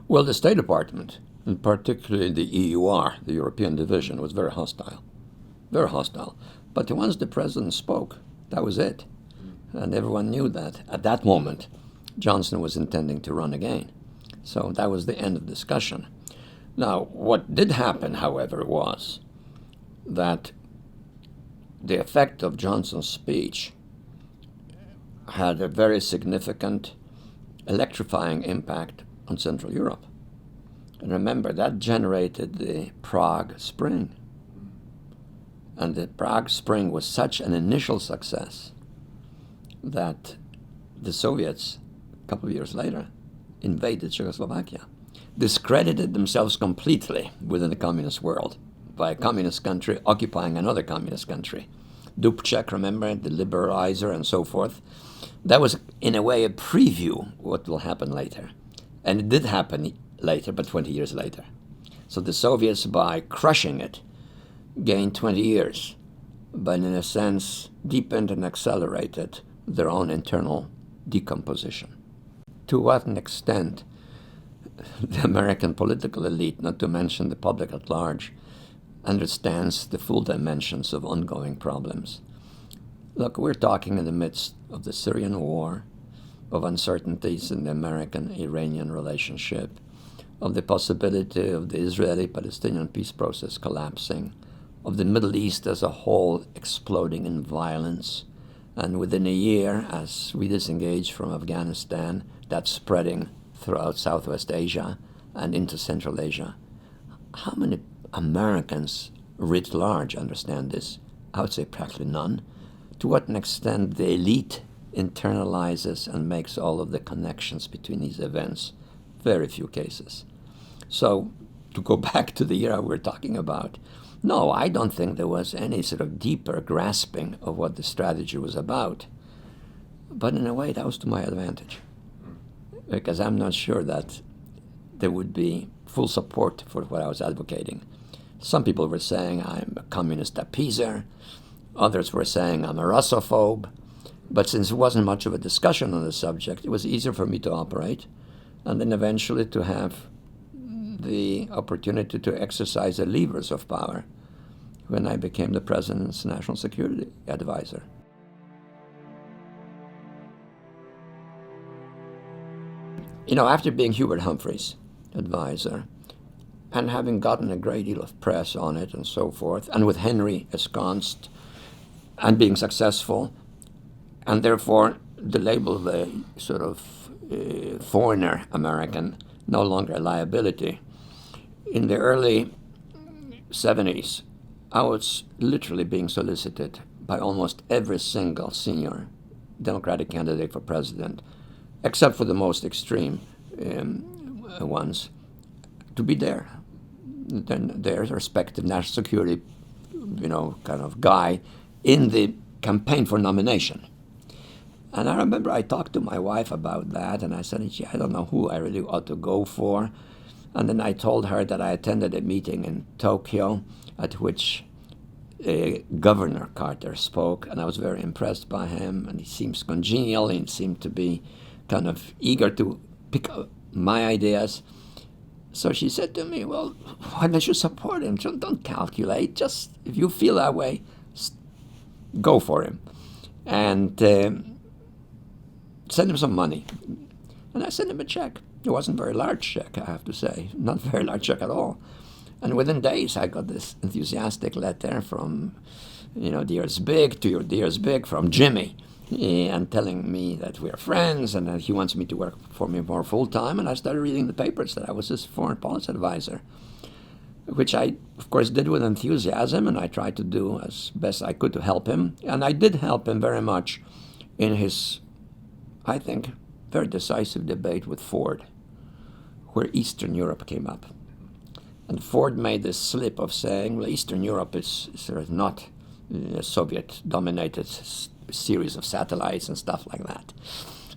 Well, the State Department, and particularly the EUR, the European Division, was very hostile. Very hostile. But once the president spoke, that was it. And everyone knew that at that moment, Johnson was intending to run again. So that was the end of discussion. Now, what did happen, however, was that the effect of Johnson's speech had a very significant electrifying impact on Central Europe. And remember, that generated the Prague Spring. And the Prague Spring was such an initial success that the Soviets, a couple of years later, invaded Czechoslovakia, discredited themselves completely within the communist world by a communist country occupying another communist country. Dubček, remember, the liberalizer and so forth. That was, in a way, a preview of what will happen later. And it did happen later, but 20 years later. So the Soviets, by crushing it, gained 20 years, but in a sense, deepened and accelerated their own internal decomposition. To what an extent the American political elite, not to mention the public at large, understands the full dimensions of ongoing problems. Look, we're talking in the midst of the Syrian war, of uncertainties in the American-Iranian relationship, of the possibility of the Israeli-Palestinian peace process collapsing, of the Middle East as a whole exploding in violence, and within a year, as we disengage from Afghanistan, that's spreading throughout Southwest Asia and into Central Asia. How many Americans writ large understand this? I would say practically none. To what extent the elite internalizes and makes all of the connections between these events? Very few cases. So, to go back to the era we're talking about, no, I don't think there was any sort of deeper grasping of what the strategy was about. But in a way, that was to my advantage, because I'm not sure that there would be full support for what I was advocating. Some people were saying I'm a communist appeaser. Others were saying I'm a Russophobe. But since there wasn't much of a discussion on the subject, it was easier for me to operate, and then eventually to have the opportunity to exercise the levers of power when I became the president's national security advisor. You know, after being Hubert Humphrey's advisor and having gotten a great deal of press on it and so forth, and with Henry ensconced and being successful, and therefore the label of a sort of foreigner American no longer a liability. In the early 70s, I was literally being solicited by almost every single senior Democratic candidate for president, except for the most extreme ones, to be there. Then their respective national security, kind of guy in the campaign for nomination. And I remember I talked to my wife about that, and I said, I don't know who I really ought to go for. And then I told her that I attended a meeting in Tokyo at which Governor Carter spoke, and I was very impressed by him, and he seems congenial, and seemed to be kind of eager to pick up my ideas. So she said to me, well, why don't you support him? Don't calculate. Just, if you feel that way, go for him. And send him some money. And I sent him a check. It wasn't a very large check, I have to say. Not a very large check at all. And within days, I got this enthusiastic letter from, dear Zbig, to your dear Zbig, from Jimmy, and telling me that we're friends and that he wants me to work for me more full-time. And I started reading the papers that I was his foreign policy advisor, which I, of course, did with enthusiasm, and I tried to do as best I could to help him. And I did help him very much in his, I think, very decisive debate with Ford, where Eastern Europe came up. And Ford made this slip of saying, well, Eastern Europe is sort of not a Soviet-dominated series of satellites and stuff like that.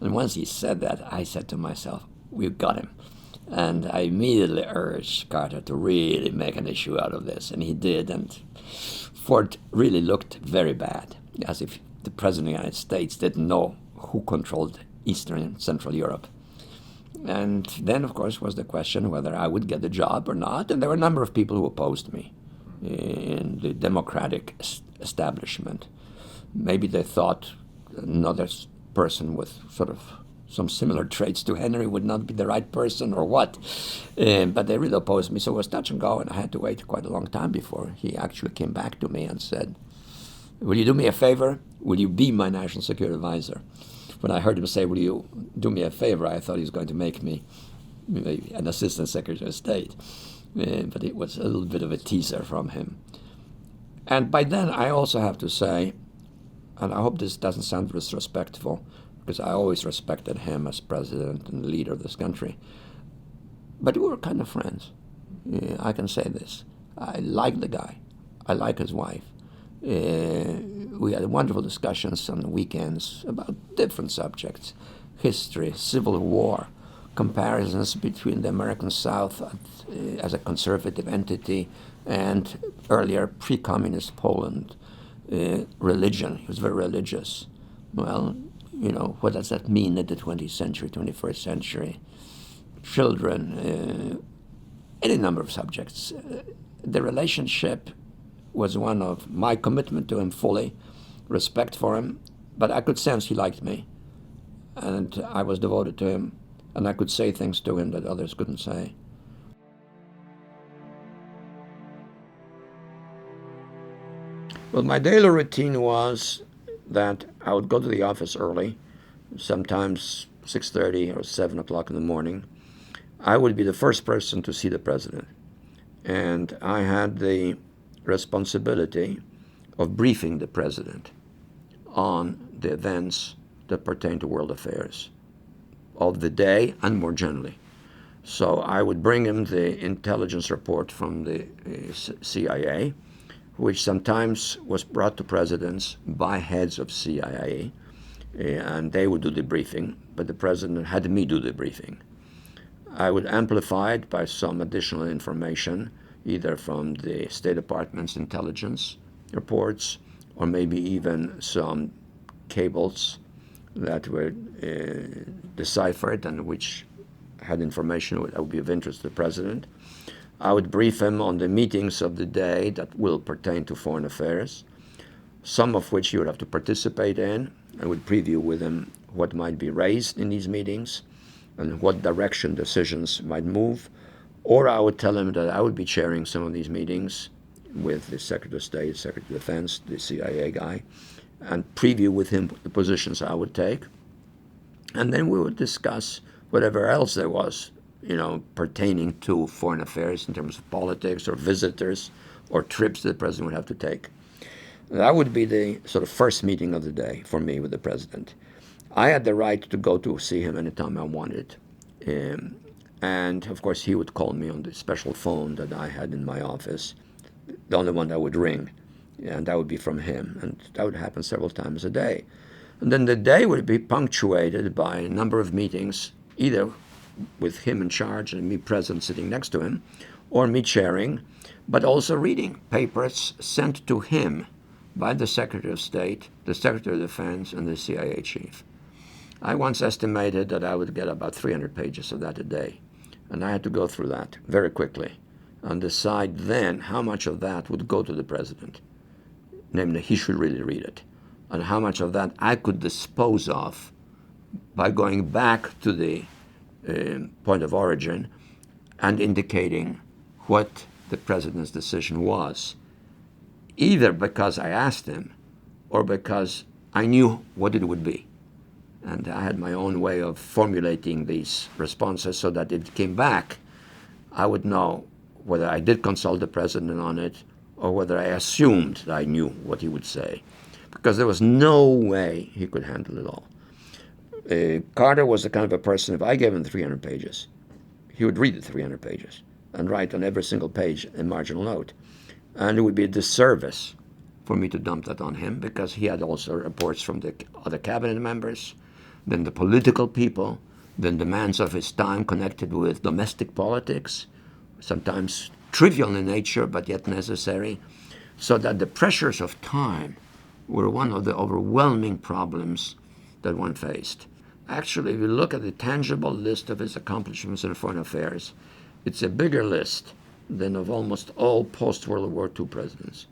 And once he said that, I said to myself, we've got him. And I immediately urged Carter to really make an issue out of this, and he did. And Ford really looked very bad, as if the President of the United States didn't know who controlled Eastern and Central Europe. And then, of course, was the question whether I would get the job or not. And there were a number of people who opposed me in the democratic establishment. Maybe they thought another person with sort of some similar traits to Henry would not be the right person or what. But they really opposed me. So it was touch and go, and I had to wait quite a long time before he actually came back to me and said, "Will you do me a favor? Will you be my national security advisor?" When I heard him say, "Will you do me a favor?" I thought he was going to make me an assistant secretary of state. But it was a little bit of a teaser from him. And by then, I also have to say, and I hope this doesn't sound disrespectful, because I always respected him as president and leader of this country, but we were kind of friends. I can say this. I like the guy. I like his wife. We had wonderful discussions on the weekends about different subjects: history, Civil War, comparisons between the American South as a conservative entity and earlier pre-communist Poland, religion. He was very religious. Well, what does that mean in the 20th century, 21st century? Children, any number of subjects. The relationship was one of my commitment to him fully, respect for him, but I could sense he liked me, and I was devoted to him, and I could say things to him that others couldn't say. Well, my daily routine was that I would go to the office early, sometimes 6:30 or 7 o'clock in the morning. I would be the first person to see the president, and I had the responsibility of briefing the president on the events that pertain to world affairs of the day and more generally. So I would bring him the intelligence report from the CIA, which sometimes was brought to presidents by heads of CIA, and they would do the briefing, but the president had me do the briefing. I would amplify it by some additional information, either from the State Department's intelligence reports, or maybe even some cables that were deciphered and which had information that would be of interest to the president. I would brief him on the meetings of the day that will pertain to foreign affairs, some of which he would have to participate in. I would preview with him what might be raised in these meetings and what direction decisions might move. Or I would tell him that I would be chairing some of these meetings with the Secretary of State, Secretary of Defense, the CIA guy, and preview with him the positions I would take. And then we would discuss whatever else there was, pertaining to foreign affairs in terms of politics or visitors or trips that the president would have to take. That would be the sort of first meeting of the day for me with the president. I had the right to go to see him anytime I wanted. And, of course, he would call me on the special phone that I had in my office, the only one that would ring, and that would be from him. And that would happen several times a day. And then the day would be punctuated by a number of meetings, either with him in charge and me present sitting next to him, or me chairing, but also reading papers sent to him by the Secretary of State, the Secretary of Defense, and the CIA chief. I once estimated that I would get about 300 pages of that a day. And I had to go through that very quickly and decide then how much of that would go to the president, namely he should really read it, and how much of that I could dispose of by going back to the point of origin and indicating what the president's decision was, either because I asked him or because I knew what it would be. And I had my own way of formulating these responses so that if it came back, I would know whether I did consult the president on it or whether I assumed that I knew what he would say. Because there was no way he could handle it all. Carter was the kind of a person, if I gave him 300 pages, he would read the 300 pages and write on every single page a marginal note. And it would be a disservice for me to dump that on him because he had also reports from the other cabinet members, then the political people, then demands of his time connected with domestic politics, sometimes trivial in nature but yet necessary, so that the pressures of time were one of the overwhelming problems that one faced. Actually, if you look at the tangible list of his accomplishments in foreign affairs, it's a bigger list than of almost all post-World War II presidents.